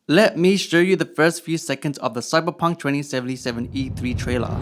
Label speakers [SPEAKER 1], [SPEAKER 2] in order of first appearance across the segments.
[SPEAKER 1] Let me show you the first few seconds of the Cyberpunk 2077 E3 trailer.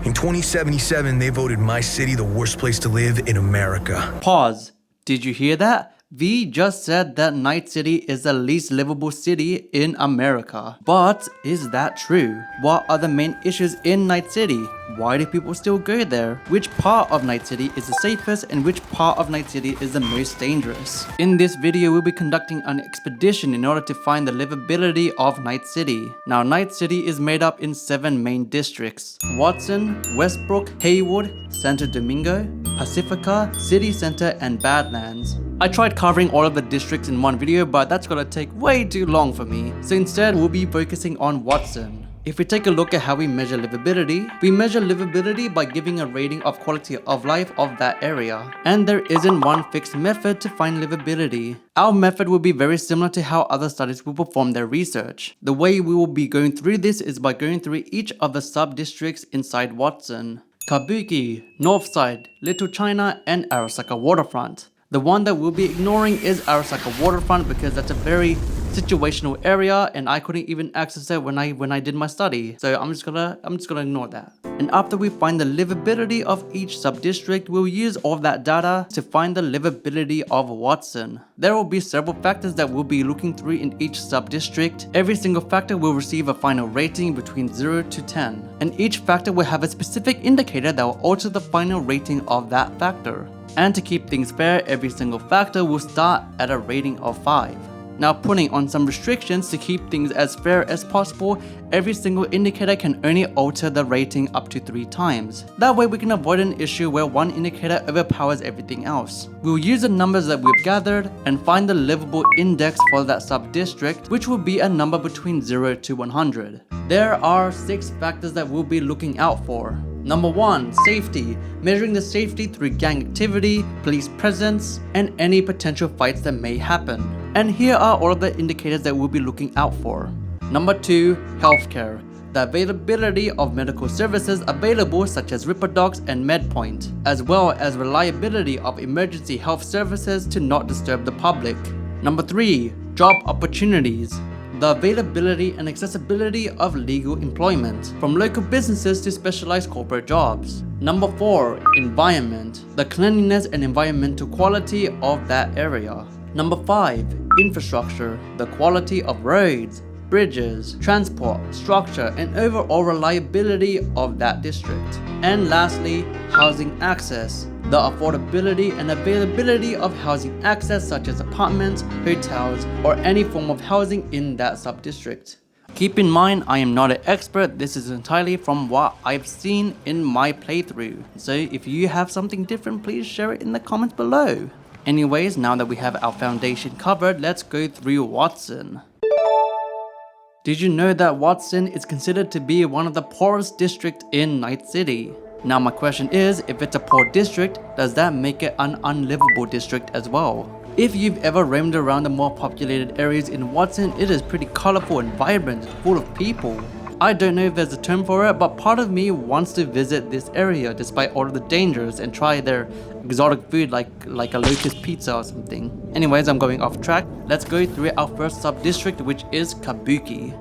[SPEAKER 2] In 2077, they voted my city the worst place to live in America.
[SPEAKER 1] Pause. Did you hear that? V just said that Night City is the least livable city in America. But is that true? What are the main issues in Night City? Why do people still go there? Which part of Night City is the safest and which part of Night City is the most dangerous? In this video, we'll be conducting an expedition in order to find the livability of Night City. Now, Night City is made up in 7 main districts: Watson, Westbrook, Haywood, Santo Domingo, Pacifica, City Center, and Badlands. I tried covering all of the districts in one video, but that's gonna take way too long for me. So instead, we'll be focusing on Watson. If we take a look at how we measure livability by giving a rating of quality of life of that area. And there isn't one fixed method to find livability. Our method will be very similar to how other studies will perform their research. The way we will be going through this is by going through each of the sub-districts inside Watson: Kabuki, Northside, Little China, and Arasaka Waterfront. The one that we'll be ignoring is Arasaka Waterfront because that's a very situational area and I couldn't even access it when I did my study. So I'm just gonna ignore that. And after we find the livability of each sub-district, we'll use all of that data to find the livability of Watson. There will be several factors that we'll be looking through in each sub-district. Every single factor will receive a final rating between 0 to 10. And each factor will have a specific indicator that will alter the final rating of that factor. And to keep things fair, every single factor will start at a rating of 5. Now, putting on some restrictions to keep things as fair as possible, every single indicator can only alter the rating up to 3 times. That way we can avoid an issue where one indicator overpowers everything else. We'll use the numbers that we've gathered and find the livable index for that sub-district, which will be a number between 0 to 100. There are 6 factors that we'll be looking out for. Number 1, safety. Measuring the safety through gang activity, police presence, and any potential fights that may happen. And here are all of the indicators that we'll be looking out for. Number 2, healthcare. The availability of medical services available such as Ripper Docs and MedPoint, as well as reliability of emergency health services to not disturb the public. Number 3, job opportunities. The availability and accessibility of legal employment, from local businesses to specialized corporate jobs. Number 4, environment. The cleanliness and environmental quality of that area. Number 5, infrastructure. The quality of roads, bridges, transport, structure, and overall reliability of that district. And lastly, housing access. The affordability and availability of housing access such as apartments, hotels, or any form of housing in that sub-district. Keep in mind, I am not an expert, this is entirely from what I've seen in my playthrough. So if you have something different, please share it in the comments below. Anyways, now that we have our foundation covered, let's go through Watson. Did you know that Watson is considered to be one of the poorest districts in Night City? Now my question is, if it's a poor district, does that make it an unlivable district as well? If you've ever roamed around the more populated areas in Watson, it is pretty colorful and vibrant, full of people. I don't know if there's a term for it, but part of me wants to visit this area despite all of the dangers and try their exotic food like a locust pizza or something. Anyways, I'm going off track. Let's go through our first sub-district, which is Kabuki.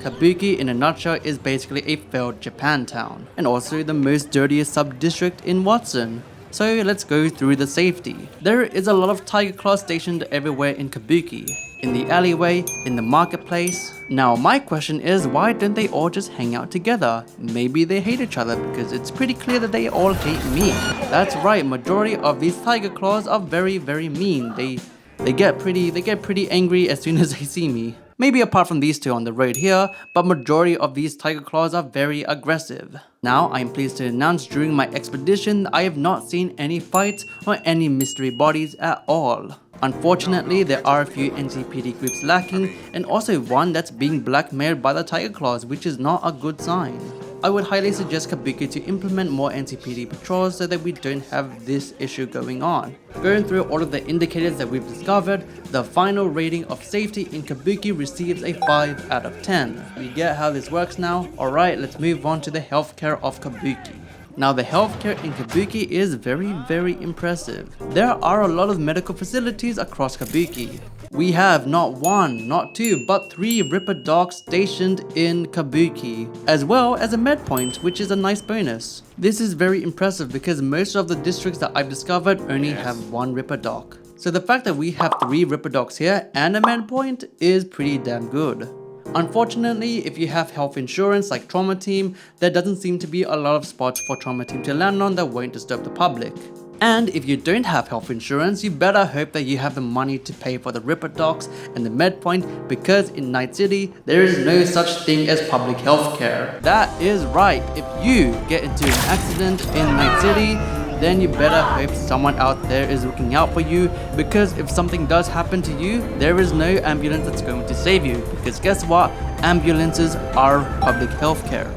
[SPEAKER 1] Kabuki in a nutshell is basically a failed Japantown, and also the most dirtiest sub-district in Watson. So let's go through the safety. There is a lot of tiger claws stationed everywhere in Kabuki. In the alleyway, in the marketplace. Now my question is, why don't they all just hang out together? Maybe they hate each other because it's pretty clear that they all hate me. That's right, majority of these tiger claws are very mean. They get pretty angry as soon as they see me. Maybe apart from these two on the road here, but majority of these tiger claws are very aggressive. Now, I am pleased to announce during my expedition, I have not seen any fights or any mystery bodies at all. Unfortunately, there are a few NCPD groups lacking, and also one that's being blackmailed by the tiger claws, which is not a good sign. I would highly suggest Kabuki to implement more NCPD patrols so that we don't have this issue going on. Going through all of the indicators that we've discovered, the final rating of safety in Kabuki receives a 5 out of 10. You get how this works now? Alright, let's move on to the healthcare of Kabuki. Now the healthcare in Kabuki is very impressive. There are a lot of medical facilities across Kabuki. We have not one, not two, but 3 Ripper dogs stationed in Kabuki, as well as a med point, which is a nice bonus. This is very impressive because most of the districts that I've discovered only have 1 Ripper dog. So the fact that we have 3 Ripper dogs here and a med point is pretty damn good. Unfortunately, if you have health insurance like Trauma Team, there doesn't seem to be a lot of spots for Trauma Team to land on that won't disturb the public. And if you don't have health insurance, you better hope that you have the money to pay for the Ripper dogs and the med point, because in Night City, there is no such thing as public health care. That is right, if you get into an accident in Night City, then you better hope someone out there is looking out for you, because if something does happen to you, there is no ambulance that's going to save you, because guess what? Ambulances are public health care,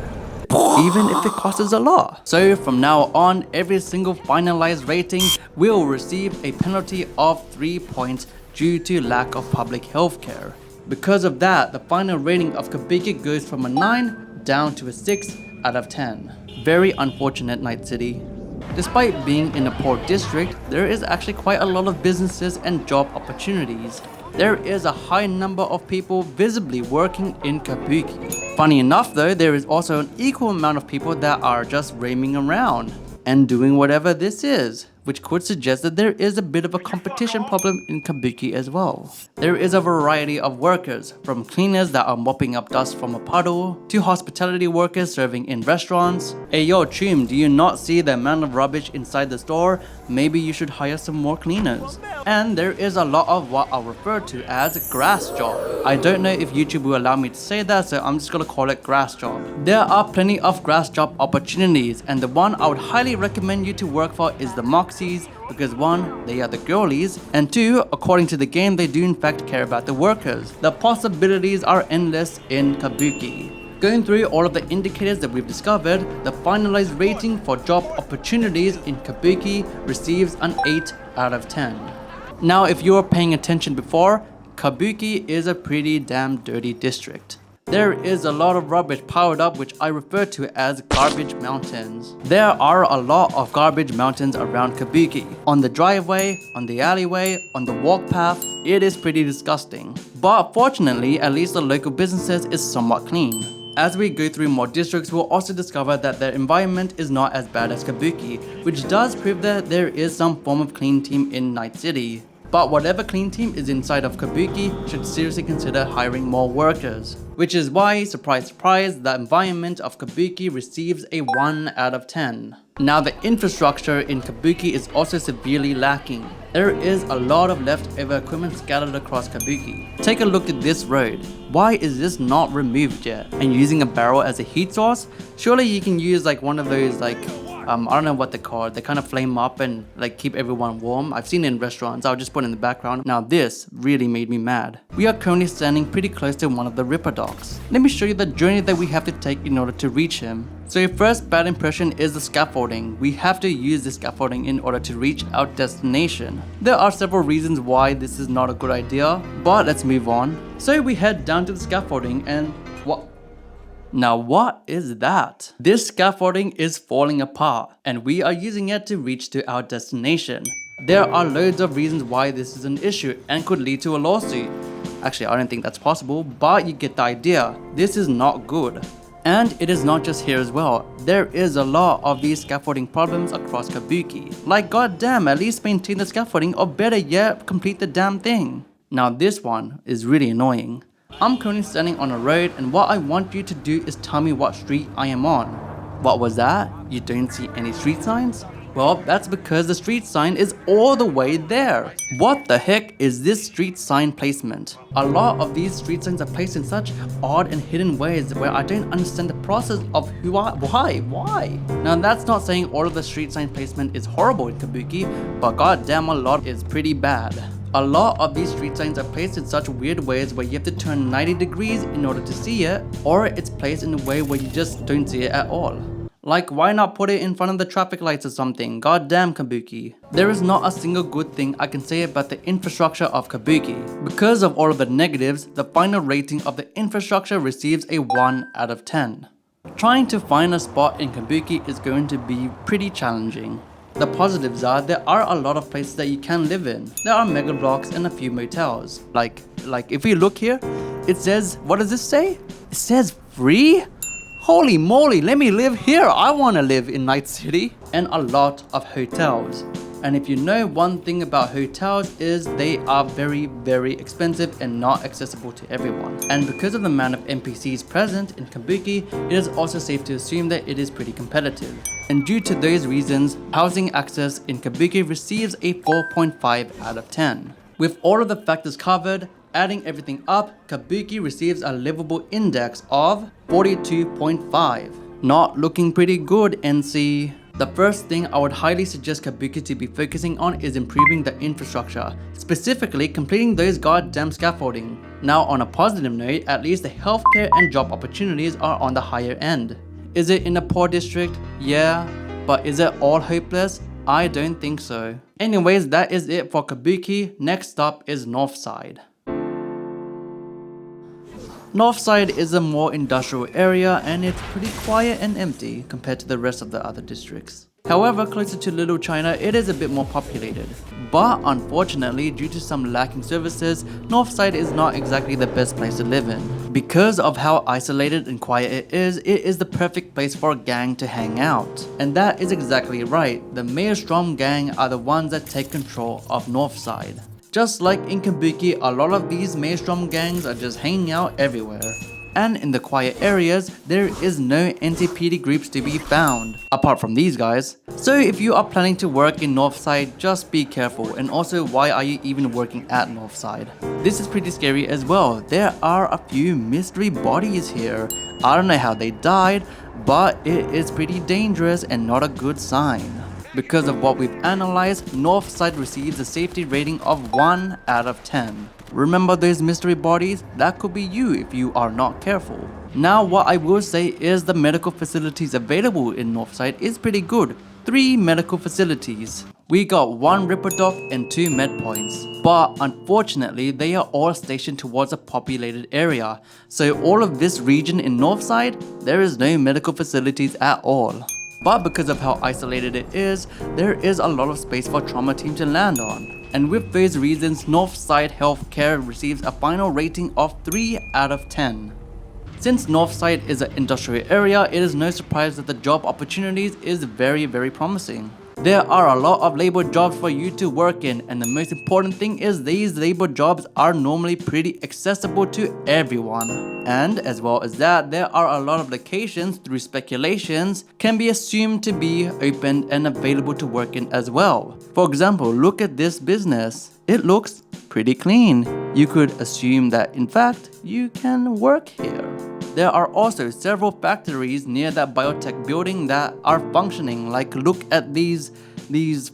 [SPEAKER 1] even if it costs a lot. So from now on, every single finalized rating will receive a penalty of 3 points due to lack of public health care. Because of that, the final rating of Kabuki goes from a 9 down to a 6 out of 10. Very unfortunate, Night City. Despite being in a poor district, there is actually quite a lot of businesses and job opportunities. There is a high number of people visibly working in Kabuki. Funny enough though, there is also an equal amount of people that are just roaming around and doing whatever this is, which could suggest that there is a bit of a competition problem in Kabuki as well. There is a variety of workers, from cleaners that are mopping up dust from a puddle, to hospitality workers serving in restaurants. Hey yo Chum, do you not see the amount of rubbish inside the store? Maybe you should hire some more cleaners. And there is a lot of what I'll refer to as grass job. I don't know if YouTube will allow me to say that, so I'm just gonna call it grass job. There are plenty of grass job opportunities, and the one I would highly recommend you to work for is the Moxies, because 1, they are the girlies, and 2, according to the game, they do in fact care about the workers. The possibilities are endless in Kabuki. Going through all of the indicators that we've discovered, the finalized rating for job opportunities in Kabuki receives an 8 out of 10. Now if you were paying attention before, Kabuki is a pretty damn dirty district. There is a lot of rubbish piled up, which I refer to as garbage mountains. There are a lot of garbage mountains around Kabuki. On the driveway, on the alleyway, on the walk path, it is pretty disgusting. But fortunately, at least the local businesses is somewhat clean. As we go through more districts, we'll also discover that their environment is not as bad as Kabuki, which does prove that there is some form of clean team in Night City. But whatever clean team is inside of Kabuki should seriously consider hiring more workers. Which is why, surprise surprise, the environment of Kabuki receives a 1 out of 10. Now the infrastructure in Kabuki is also severely lacking. There is a lot of leftover equipment scattered across Kabuki. Take a look at this road. Why is this not removed yet? And using a barrel as a heat source? Surely you can use like one of those I don't know what they're called. They kind of flame up and like keep everyone warm. I've seen it in restaurants. I'll just put it in the background. Now this really made me mad. We are currently standing pretty close to one of the Ripper dogs. Let me show you the journey that we have to take in order to reach him. So your first bad impression is the scaffolding. We have to use the scaffolding in order to reach our destination. There are several reasons why this is not a good idea, but let's move on. So we head down to the scaffolding and Now what is that? This scaffolding is falling apart and we are using it to reach to our destination. There are loads of reasons why this is an issue and could lead to a lawsuit. Actually, I don't think that's possible, but you get the idea. This is not good. And it is not just here as well. There is a lot of these scaffolding problems across Kabuki. Like goddamn, at least maintain the scaffolding, or better yet, complete the damn thing. Now this one is really annoying. I'm currently standing on a road and what I want you to do is tell me what street I am on. What was that? You don't see any street signs? Well, that's because the street sign is all the way there. What the heck is this street sign placement? A lot of these street signs are placed in such odd and hidden ways where I don't understand the process of why? Now that's not saying all of the street sign placement is horrible in Kabuki, but goddamn a lot is pretty bad. A lot of these street signs are placed in such weird ways where you have to turn 90 degrees in order to see it, or it's placed in a way where you just don't see it at all. Like, why not put it in front of the traffic lights or something? Goddamn Kabuki. There is not a single good thing I can say about the infrastructure of Kabuki. Because of all of the negatives, the final rating of the infrastructure receives a 1 out of 10. Trying to find a spot in Kabuki is going to be pretty challenging. The positives are there are a lot of places that you can live in. There are mega blocks and a few motels. Like if we look here, it says, what does this say? It says free? Holy moly, let me live here. I want to live in Night City. And a lot of hotels. And if you know one thing about hotels is they are very, very expensive and not accessible to everyone. And because of the amount of NPCs present in Kabuki, it is also safe to assume that it is pretty competitive. And due to those reasons, housing access in Kabuki receives a 4.5 out of 10. With all of the factors covered, adding everything up, Kabuki receives a livable index of 42.5. Not looking pretty good, NC. The first thing I would highly suggest Kabuki to be focusing on is improving the infrastructure, specifically completing those goddamn scaffolding. Now on a positive note, at least the healthcare and job opportunities are on the higher end. Is it in a poor district? Yeah, but is it all hopeless? I don't think so. Anyways, that is it for Kabuki. Next up is Northside. Northside is a more industrial area and it's pretty quiet and empty compared to the rest of the other districts. However, closer to Little China, it is a bit more populated. But unfortunately, due to some lacking services, Northside is not exactly the best place to live in. Because of how isolated and quiet it is the perfect place for a gang to hang out. And that is exactly right, the Maelstrom gang are the ones that take control of Northside. Just like in Kabuki, a lot of these Maelstrom gangs are just hanging out everywhere. And in the quiet areas, there is no NCPD groups to be found, apart from these guys. So if you are planning to work in Northside, just be careful. And also, why are you even working at Northside? This is pretty scary as well. There are a few mystery bodies here. I don't know how they died, but it is pretty dangerous and not a good sign. Because of what we've analyzed, Northside receives a safety rating of 1 out of 10. Remember those mystery bodies? That could be you if you are not careful. Now what I will say is the medical facilities available in Northside is pretty good. 3 medical facilities. We got 1 Ripper Doc and 2 med points. But unfortunately, they are all stationed towards a populated area. So all of this region in Northside, there is no medical facilities at all. But because of how isolated it is, there is a lot of space for trauma team to land on. And with those reasons, Northside Healthcare receives a final rating of 3 out of 10. Since Northside is an industrial area, it is no surprise that the job opportunities is very, very promising. There are a lot of labor jobs for you to work in, and the most important thing is these labor jobs are normally pretty accessible to everyone. And as well as that, there are a lot of locations through speculations can be assumed to be open and available to work in as well. For example, look at this business. It looks pretty clean. You could assume that in fact, you can work here. There are also several factories near that biotech building that are functioning. Like look at these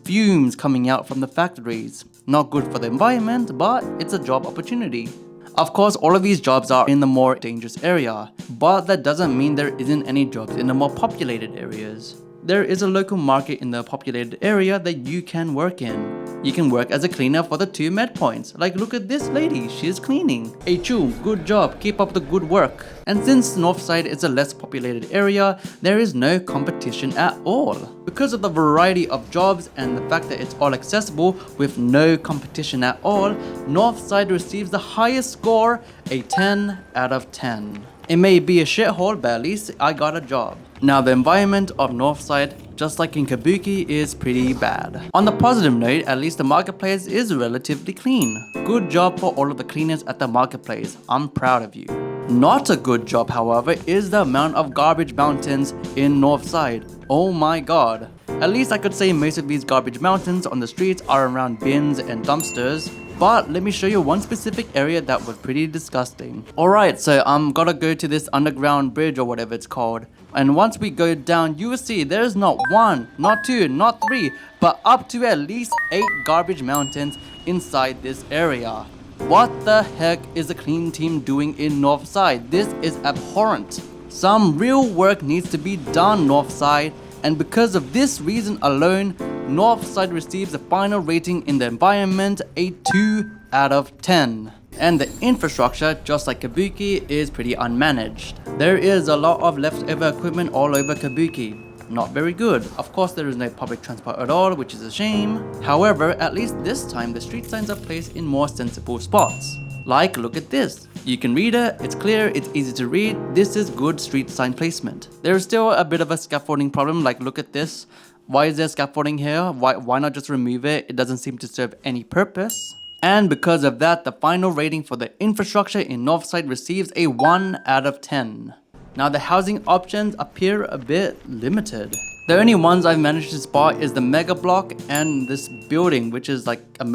[SPEAKER 1] fumes coming out from the factories. Not good for the environment, but it's a job opportunity. Of course, all of these jobs are in the more dangerous area, but that doesn't mean there isn't any jobs in the more populated areas. There is a local market in the populated area that you can work in. You can work as a cleaner for the 2 med points. Like look at this lady, she's cleaning. Hey Chu, good job, keep up the good work. And since Northside is a less populated area, there is no competition at all. Because of the variety of jobs and the fact that it's all accessible with no competition at all, Northside receives the highest score, a 10 out of 10. It may be a shithole, but at least I got a job. Now the environment of Northside, just like in Kabuki, is pretty bad. On the positive note, at least the marketplace is relatively clean. Good job for all of the cleaners at the marketplace, I'm proud of you. Not a good job, however, is the amount of garbage mountains in Northside. Oh my god. At least I could say most of these garbage mountains on the streets are around bins and dumpsters. But let me show you one specific area that was pretty disgusting. Alright, so I'm gonna go to this underground bridge or whatever it's called. And once we go down, you will see there's not 1, not 2, not 3, but up to at least 8 garbage mountains inside this area. What the heck is the clean team doing in Northside? This is abhorrent. Some real work needs to be done, Northside. And because of this reason alone, Northside receives a final rating in the environment, a 2 out of 10. And the infrastructure, just like Kabuki, is pretty unmanaged. There is a lot of leftover equipment all over Kabuki. Not very good. Of course, there is no public transport at all, which is a shame. However, at least this time the street signs are placed in more sensible spots. Like, look at this. You can read it, it's clear, it's easy to read. This is good street sign placement. There is still a bit of a scaffolding problem, like look at this. Why is there scaffolding here? Why not just remove it? It doesn't seem to serve any purpose. And because of that, the final rating for the infrastructure in Northside receives a 1 out of 10. Now the housing options appear a bit limited. The only ones I've managed to spot is the mega block and this building, which is like a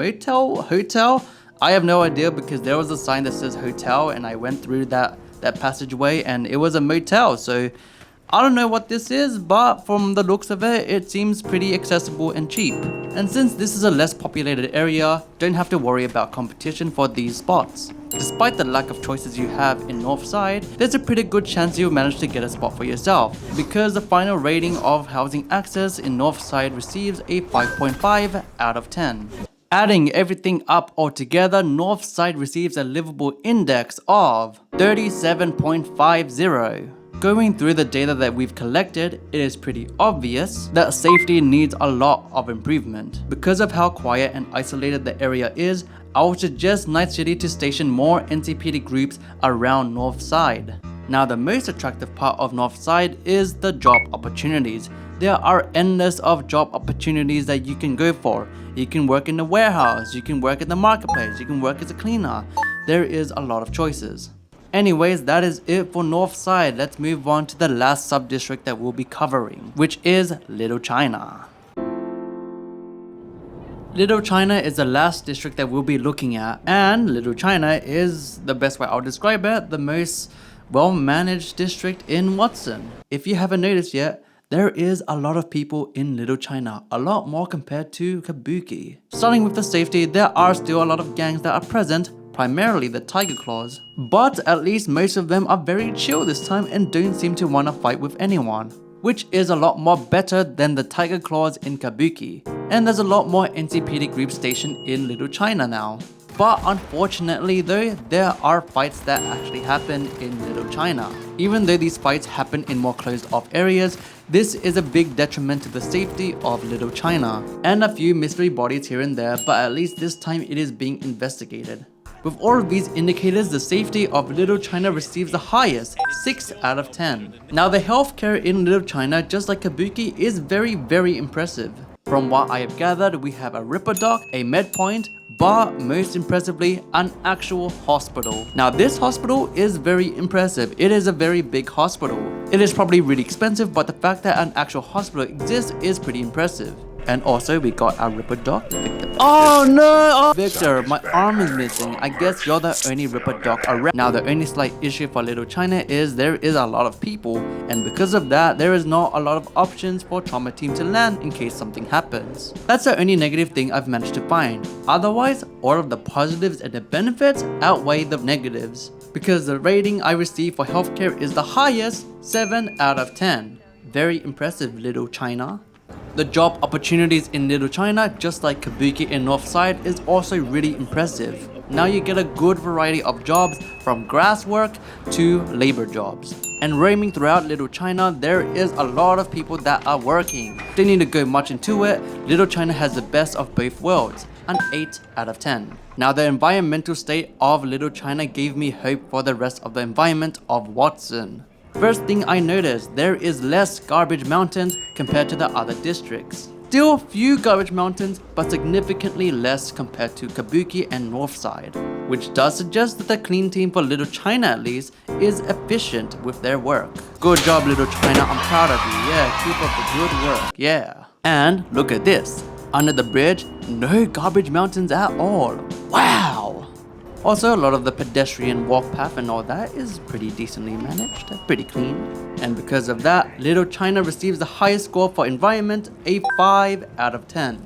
[SPEAKER 1] hotel. I have no idea because there was a sign that says hotel and I went through that passageway and it was a motel. So I don't know what this is, but from the looks of it, it seems pretty accessible and cheap. And since this is a less populated area, don't have to worry about competition for these spots. Despite the lack of choices you have in Northside, there's a pretty good chance you'll manage to get a spot for yourself, because the final rating of housing access in Northside receives a 5.5 out of 10. Adding everything up altogether, Northside receives a livable index of 37.50. Going through the data that we've collected, it is pretty obvious that safety needs a lot of improvement. Because of how quiet and isolated the area is, I would suggest Night City to station more NCPD groups around Northside. Now the most attractive part of Northside is the job opportunities. There are endless of job opportunities that you can go for. You can work in the warehouse, you can work in the marketplace, you can work as a cleaner. There is a lot of choices. Anyways, that is it for Northside. Let's move on to the last sub-district that we'll be covering, which is Little China. Little China is the last district that we'll be looking at, and Little China is, the best way I'll describe it, the most well-managed district in Watson. If you haven't noticed yet, there is a lot of people in Little China, a lot more compared to Kabuki. Starting with the safety, there are still a lot of gangs that are present, primarily the Tiger Claws, but at least most of them are very chill this time and don't seem to want to fight with anyone, which is a lot more better than the Tiger Claws in Kabuki. And there's a lot more NCPD groups stationed in Little China now. But unfortunately though, there are fights that actually happen in Little China. Even though these fights happen in more closed off areas, this is a big detriment to the safety of Little China. And a few mystery bodies here and there, but at least this time it is being investigated. With all of these indicators, the safety of Little China receives the highest, 6 out of 10. Now the healthcare in Little China, just like Kabuki, is very impressive. From what I have gathered, we have a Ripper Doc, a med point, but most impressively, an actual hospital. Now this hospital is very impressive. It is a very big hospital. It is probably really expensive, but the fact that an actual hospital exists is pretty impressive. And also we got our Ripper Doc. Oh no! Oh, Victor, my arm is missing. I guess you're the only Ripper Doc around. Now the only slight issue for Little China is there is a lot of people, and because of that there is not a lot of options for trauma team to land in case something happens. That's the only negative thing I've managed to find. Otherwise, all of the positives and the benefits outweigh the negatives, because the rating I received for healthcare is the highest, 7 out of 10. Very impressive, Little China. The job opportunities in Little China, just like Kabuki and Northside, is also really impressive. Now you get a good variety of jobs, from grass work to labor jobs. And roaming throughout Little China, there is a lot of people that are working. Don't need to go much into it, Little China has the best of both worlds, an 8 out of 10. Now the environmental state of Little China gave me hope for the rest of the environment of Watson. First thing I noticed, there is less garbage mountains compared to the other districts. Still few garbage mountains, but significantly less compared to Kabuki and Northside, which does suggest that the clean team for Little China at least is efficient with their work. Good job, Little China, I'm proud of you. Yeah, keep up the good work, yeah. And look at this, under the bridge, no garbage mountains at all. Wow! Also, a lot of the pedestrian walk path and all that is pretty decently managed, pretty clean. And because of that, Little China receives the highest score for environment, a 5 out of 10.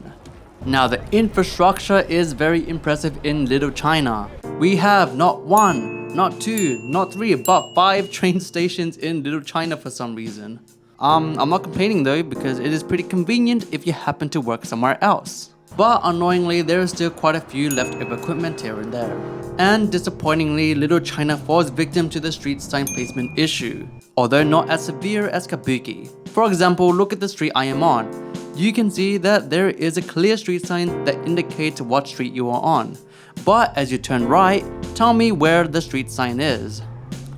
[SPEAKER 1] Now the infrastructure is very impressive in Little China. We have not 1, not 2, not 3, but 5 train stations in Little China for some reason. I'm not complaining though, because it is pretty convenient if you happen to work somewhere else. but annoyingly there is still quite a few leftover equipment here and there. And disappointingly, Little China falls victim to the street sign placement issue, although not as severe as Kabuki. For example, look at the street I am on. You can see that there is a clear street sign that indicates what street you are on. But as you turn right, tell me where the street sign is.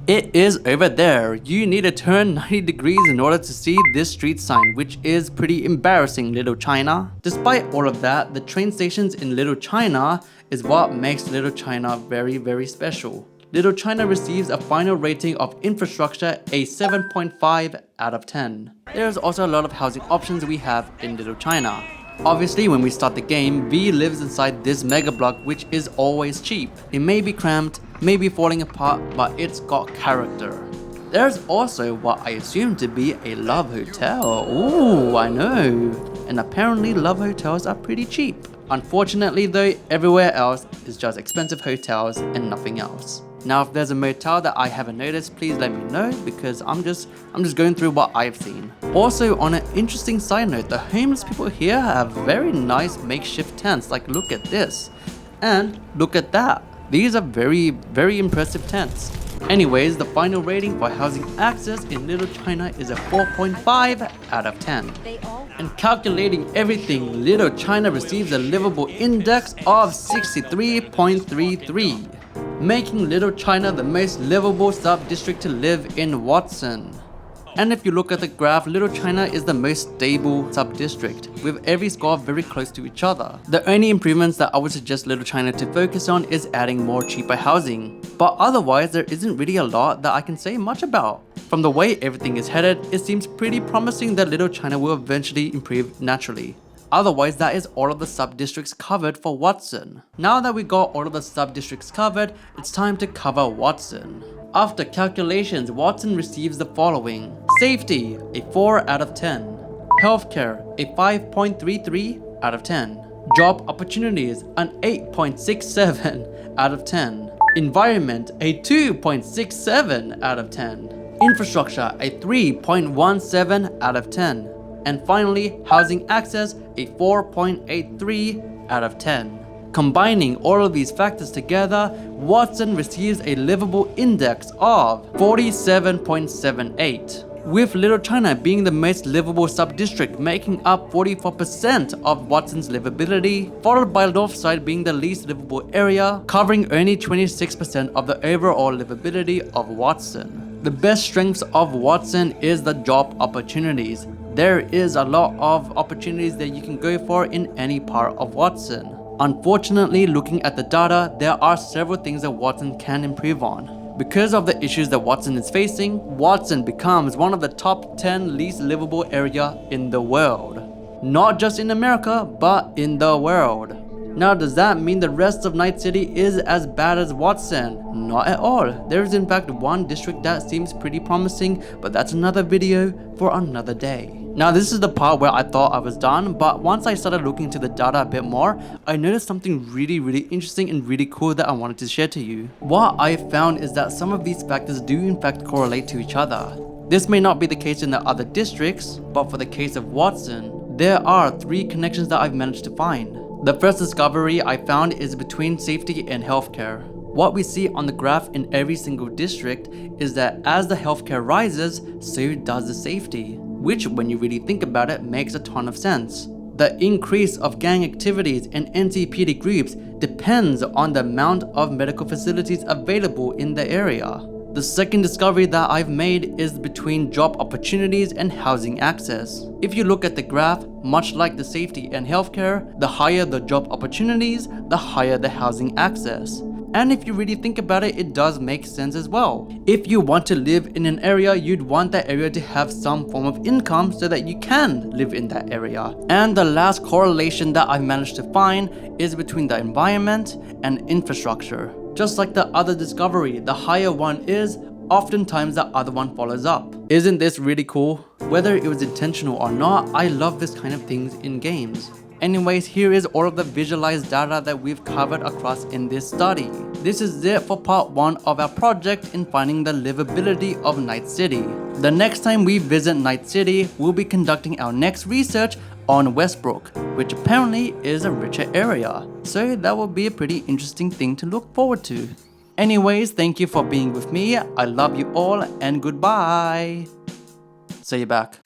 [SPEAKER 1] It is over there. You need to turn 90 degrees in order to see this street sign, which is pretty embarrassing, Little China. Despite all of that, the train stations in Little China is what makes Little China very, very special. Little China receives a final rating of infrastructure a 7.5 out of 10. There's also a lot of housing options we have in Little China. Obviously, when we start the game, V lives inside this mega block, which is always cheap. It may be cramped, may be falling apart, but it's got character. There's also what I assume to be a love hotel. Ooh, I know. And apparently love hotels are pretty cheap. Unfortunately though, everywhere else is just expensive hotels and nothing else. Now if there's a motel that I haven't noticed, please let me know, because I'm just going through what I've seen. Also, on an interesting side note, the homeless people here have very nice makeshift tents. Like, look at this. And look at that. These are very, very impressive tents. Anyways, the final rating for housing access in Little China is a 4.5 out of 10. And calculating everything, Little China receives a livable index of 63.33. Making Little China the most livable sub-district to live in Watson. And if you look at the graph, Little China is the most stable sub-district, with every score very close to each other. The only improvements that I would suggest Little China to focus on is adding more cheaper housing. But otherwise, there isn't really a lot that I can say much about. From the way everything is headed, it seems pretty promising that Little China will eventually improve naturally. Otherwise, that is all of the sub-districts covered for Watson. Now that we got all of the sub-districts covered, it's time to cover Watson. After calculations, Watson receives the following. Safety, a 4 out of 10. Healthcare, a 5.33 out of 10. Job opportunities, an 8.67 out of 10. Environment, a 2.67 out of 10. Infrastructure, a 3.17 out of 10. And finally, housing access, a 4.83 out of 10. Combining all of these factors together, Watson receives a livable index of 47.78, with Little China being the most livable sub-district, making up 44% of Watson's livability, followed by Northside being the least livable area, covering only 26% of the overall livability of Watson. The best strengths of Watson is the job opportunities. There is a lot of opportunities that you can go for in any part of Watson. Unfortunately, looking at the data, there are several things that Watson can improve on. Because of the issues that Watson is facing, Watson becomes one of the top 10 least livable area in the world. Not just in America, but in the world. Now, does that mean the rest of Night City is as bad as Watson? Not at all. There is in fact one district that seems pretty promising, but that's another video for another day. Now, this is the part where I thought I was done, but once I started looking into the data a bit more, I noticed something really interesting and really cool that I wanted to share to you. What I found is that some of these factors do in fact correlate to each other. This may not be the case in the other districts, but for the case of Watson, there are 3 connections that I've managed to find. The first discovery I found is between safety and healthcare. What we see on the graph in every single district is that as the healthcare rises, so does the safety, which when you really think about it makes a ton of sense. The increase of gang activities and NCPD groups depends on the amount of medical facilities available in the area. The second discovery that I've made is between job opportunities and housing access. If you look at the graph, much like the safety and healthcare, the higher the job opportunities, the higher the housing access. And if you really think about it, it does make sense as well. If you want to live in an area, you'd want that area to have some form of income so that you can live in that area. And the last correlation that I've managed to find is between the environment and infrastructure. Just like the other discovery, the higher one is, oftentimes the other one follows up. Isn't this really cool? Whether it was intentional or not, I love this kind of things in games. Anyways, here is all of the visualized data that we've covered across in this study. This is it for part 1 of our project in finding the livability of Night City. The next time we visit Night City, we'll be conducting our next research on Westbrook, which apparently is a richer area. So that will be a pretty interesting thing to look forward to. Anyways, thank you for being with me. I love you all and goodbye. See you back.